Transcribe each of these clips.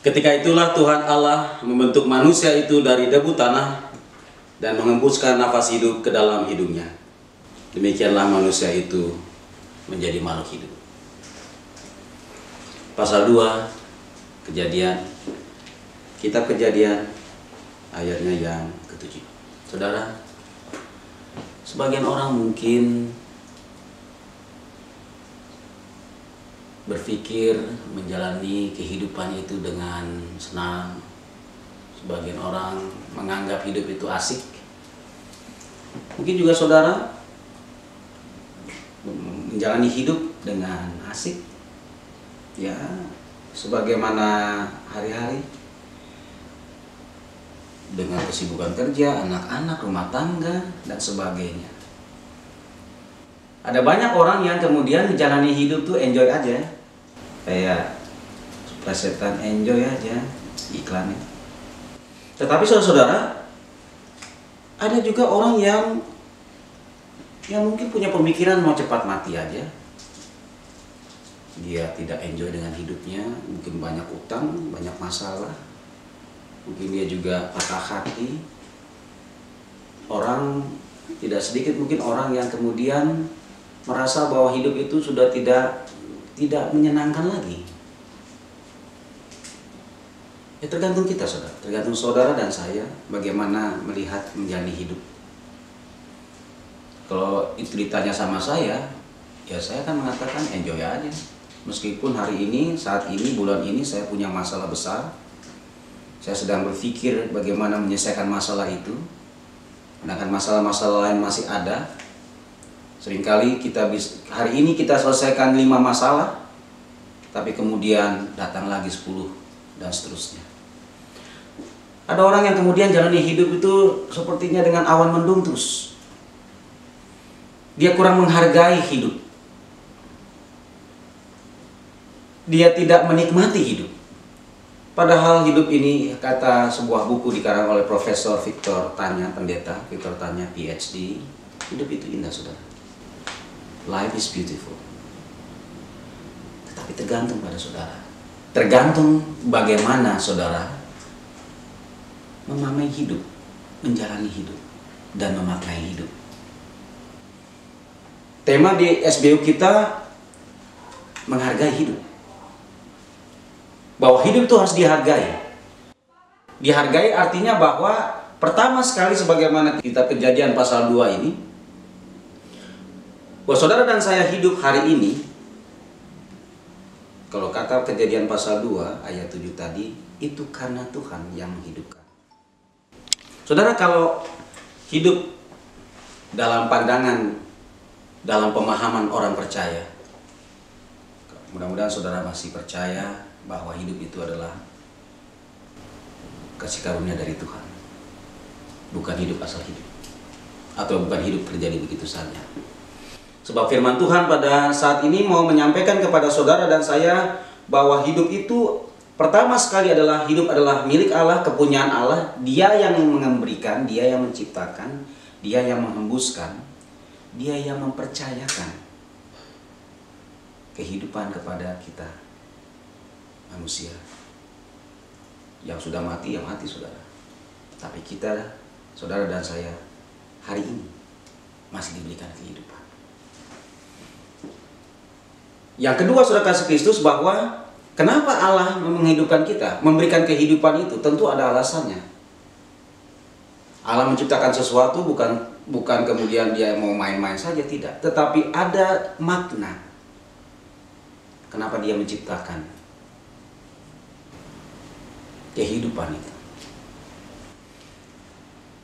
Ketika itulah Tuhan Allah membentuk manusia itu dari debu tanah dan mengembuskan nafas hidup ke dalam hidungnya. Demikianlah manusia itu menjadi makhluk hidup. Pasal 2 Kejadian, kitab Kejadian ayatnya yang ke-7. Saudara, sebagian orang mungkin berpikir menjalani kehidupan itu dengan senang. Sebagian orang menganggap hidup itu asik. Mungkin juga saudara menjalani hidup dengan asik, ya sebagaimana hari-hari, dengan kesibukan kerja, anak-anak, rumah tangga, dan sebagainya. Ada banyak orang yang kemudian menjalani hidup tuh enjoy aja. Kayak plesetan enjoy aja iklannya. Tetapi saudara-saudara, ada juga orang yang mungkin punya pemikiran mau cepat mati aja. Dia tidak enjoy dengan hidupnya, mungkin banyak utang, banyak masalah. Mungkin dia juga patah hati. Orang tidak sedikit mungkin orang yang kemudian merasa bahwa hidup itu sudah tidak menyenangkan lagi. Ya tergantung kita saudara, tergantung saudara dan saya bagaimana melihat menjalani hidup. Kalau itu ditanya sama saya, ya saya akan mengatakan enjoy aja. Meskipun hari ini, saat ini, bulan ini saya punya masalah besar, saya sedang berpikir bagaimana menyelesaikan masalah itu. Sedangkan masalah-masalah lain masih ada. Seringkali hari ini kita selesaikan 5 masalah, tapi kemudian datang lagi 10 dan seterusnya. Ada orang yang kemudian jalani hidup itu sepertinya dengan awan mendung terus. Dia kurang menghargai hidup. Dia tidak menikmati hidup. Padahal hidup ini, kata sebuah buku dikarang oleh Profesor Victor Tanya, pendeta Victor Tanya, PhD, hidup itu indah saudara. Life is beautiful. Tetapi tergantung pada saudara. Tergantung bagaimana saudara memahami hidup, menjalani hidup, dan memaknai hidup. Tema di SBU kita menghargai hidup. Bahwa hidup itu harus dihargai. Dihargai artinya bahwa pertama sekali sebagaimana kitab Kejadian pasal 2 ini, bahwa saudara dan saya hidup hari ini, kalau kata Kejadian pasal 2 ayat 7 tadi, itu karena Tuhan yang menghidupkan. Saudara, kalau hidup dalam pandangan, dalam pemahaman orang percaya, mudah-mudahan saudara masih percaya bahwa hidup itu adalah kasih karunia dari Tuhan. Bukan hidup asal hidup. Atau bukan hidup terjadi begitu saja. Sebab firman Tuhan pada saat ini mau menyampaikan kepada saudara dan saya bahwa hidup itu pertama sekali adalah hidup adalah milik Allah, kepunyaan Allah. Dia yang memberikan, Dia yang menciptakan, Dia yang menghembuskan, Dia yang mempercayakan kehidupan kepada kita manusia. Yang sudah mati, ya mati saudara. Tapi kita, saudara dan saya, hari ini masih diberikan kehidupan. Yang kedua, saudara kasih Kristus, bahwa kenapa Allah menghidupkan kita, memberikan kehidupan itu, tentu ada alasannya. Allah menciptakan sesuatu bukan kemudian Dia mau main-main saja, tidak. Tetapi ada makna. Kenapa Dia menciptakan kehidupan itu.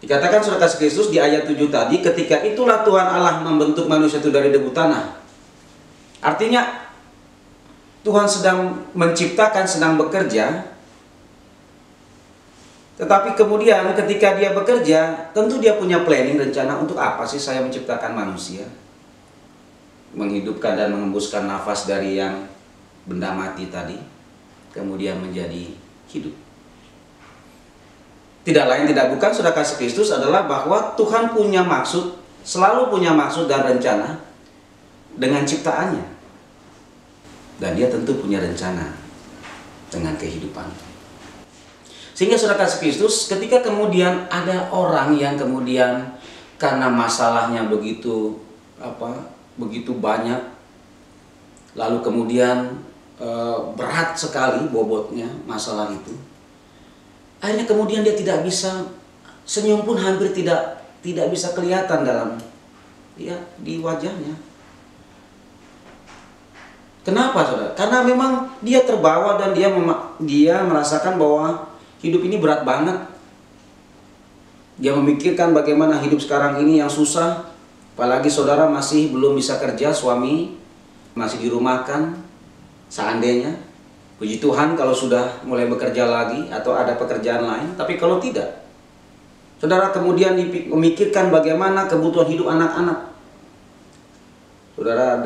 Dikatakan saudara kasih Kristus di ayat 7 tadi, ketika itulah Tuhan Allah membentuk manusia itu dari debu tanah. Artinya Tuhan sedang menciptakan, sedang bekerja. Tetapi kemudian ketika Dia bekerja, tentu Dia punya planning, rencana untuk apa sih saya menciptakan manusia. Menghidupkan dan mengembuskan nafas dari yang benda mati tadi, kemudian menjadi hidup. Tidak lain tidak bukan saudara kasih Kristus adalah bahwa Tuhan punya maksud, selalu punya maksud dan rencana dengan ciptaannya. Dan Dia tentu punya rencana dengan kehidupan. Sehingga saudara kasih Kristus, ketika kemudian ada orang yang kemudian karena masalahnya begitu banyak, lalu kemudian berat sekali bobotnya masalah itu, akhirnya kemudian dia tidak bisa senyum pun hampir tidak bisa kelihatan di wajahnya. Kenapa saudara? Karena memang dia terbawa dan dia merasakan bahwa hidup ini berat banget. Dia memikirkan bagaimana hidup sekarang ini yang susah. Apalagi saudara masih belum bisa kerja, suami masih dirumahkan. Seandainya, puji Tuhan kalau sudah mulai bekerja lagi atau ada pekerjaan lain. Tapi kalau tidak, saudara kemudian memikirkan bagaimana kebutuhan hidup anak-anak. Saudara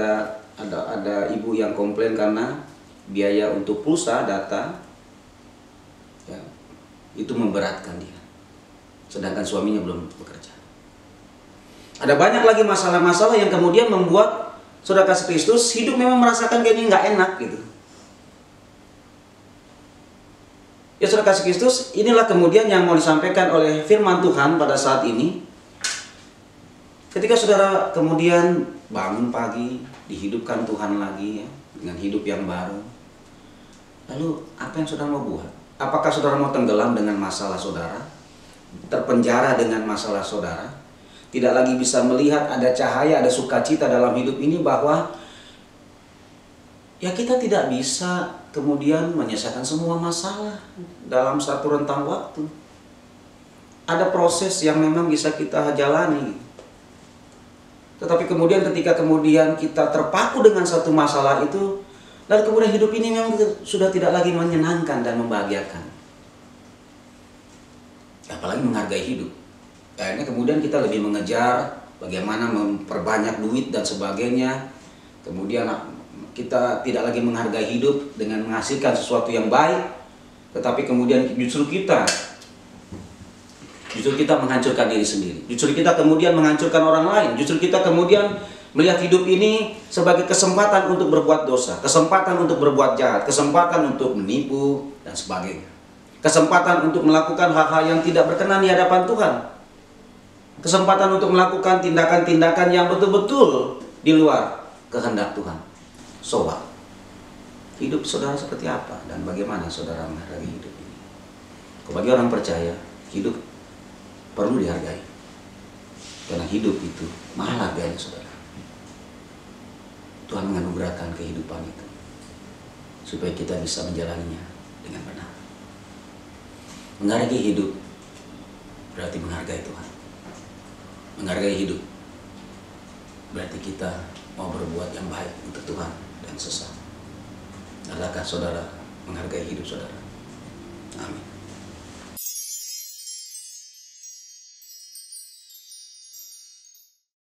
ada ibu yang komplain karena biaya untuk pulsa data ya, itu memberatkan dia, sedangkan suaminya belum bekerja. Ada banyak lagi masalah-masalah yang kemudian membuat saudara kasih Kristus hidup memang merasakan kayaknya nggak enak gitu. Ya saudara kasih Kristus, inilah kemudian yang mau disampaikan oleh firman Tuhan pada saat ini. Ketika saudara kemudian bangun pagi, dihidupkan Tuhan lagi ya, dengan hidup yang baru. Lalu apa yang saudara mau buat? Apakah saudara mau tenggelam dengan masalah saudara? Terpenjara dengan masalah saudara? Tidak lagi bisa melihat ada cahaya, ada sukacita dalam hidup ini, bahwa ya kita tidak bisa kemudian menyelesaikan semua masalah dalam satu rentang waktu. Ada proses yang memang bisa kita jalani. Tetapi kemudian ketika kemudian kita terpaku dengan satu masalah itu, lalu kemudian hidup ini memang sudah tidak lagi menyenangkan dan membahagiakan. Apalagi menghargai hidup. Akhirnya kemudian kita lebih mengejar bagaimana memperbanyak duit dan sebagainya. Kemudian kita tidak lagi menghargai hidup dengan menghasilkan sesuatu yang baik. Tetapi kemudian justru kita menghancurkan diri sendiri. Justru kita kemudian menghancurkan orang lain. Justru kita kemudian melihat hidup ini sebagai kesempatan untuk berbuat dosa, kesempatan untuk berbuat jahat, kesempatan untuk menipu dan sebagainya. Kesempatan untuk melakukan hal-hal yang tidak berkenan di hadapan Tuhan. Kesempatan untuk melakukan tindakan-tindakan yang betul-betul di luar kehendak Tuhan. So what? Hidup saudara seperti apa dan bagaimana saudara menghargai hidup ini? Bagi orang percaya, hidup perlu dihargai. Karena hidup itu mahal harganya saudara. Tuhan menganugerahkan kehidupan itu supaya kita bisa menjalaninya dengan benar. Menghargai hidup berarti menghargai Tuhan. Menghargai hidup berarti kita mau berbuat yang baik untuk Tuhan dan sesama. Adakah saudara menghargai hidup saudara? Amin.